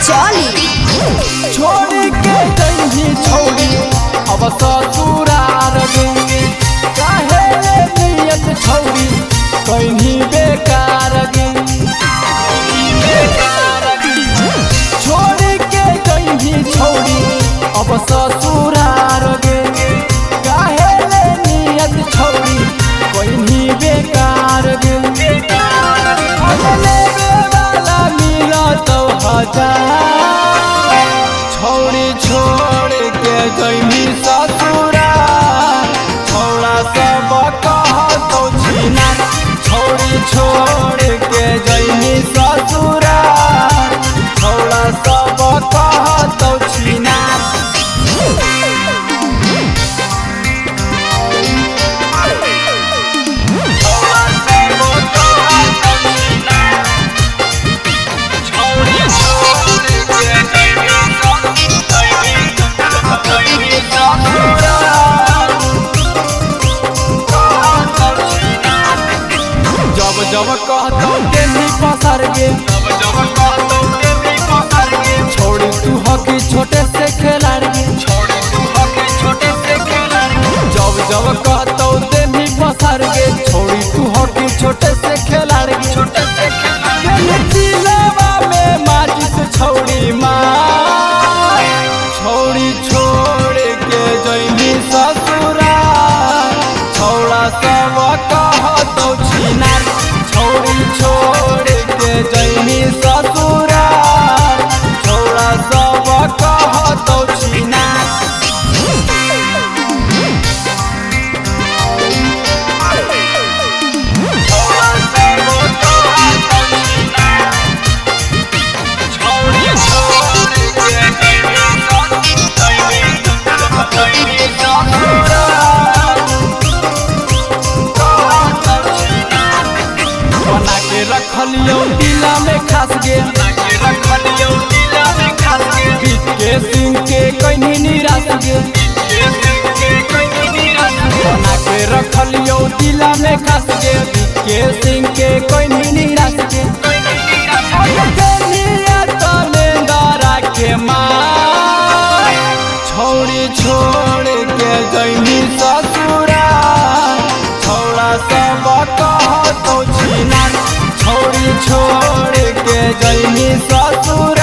चली छोड़ के जइही छोड़ी अब ससुरार गे काहे नियत छोड़ी कहीं बेकार गे छोड़ के जइही छोड़ी अब ससुरार गे काहे नियत छोड़ी कहीं बेकार गे छोड़ी छोड़ के जइनी ससुरा छोड़ा सब कहतो छीना छोड़ी छोड़ के जइनी ससुरा छोड़ा सब कहतो छीना जब कहतो तेनी पसर गे छोड़ी तू हकी छोटे से खिलाड़ गे जब कहतो तेनी पसर गे छोड़ी तू हकी छोटे से खिलाड़ गे दिलवा में माचिस छोड़ी माँ छोड़ी छोड़ के जइनी ससुरा छोड़ा सब कहतो छीना छोड़ी छोड़ के जइनी ससुरा छोड़ा सब कहतो छीना रखलियो दिला में खास गे के सिंह के कहीं निराश गे बना के रखलियो दिला में खास गे के सिंह के कहीं निराश गे के माँ छोड़ी छोड़ के जइनी ससुरा छोड़ा सब कहतो छीना छोड़ी छोड़ के जइनी ससुर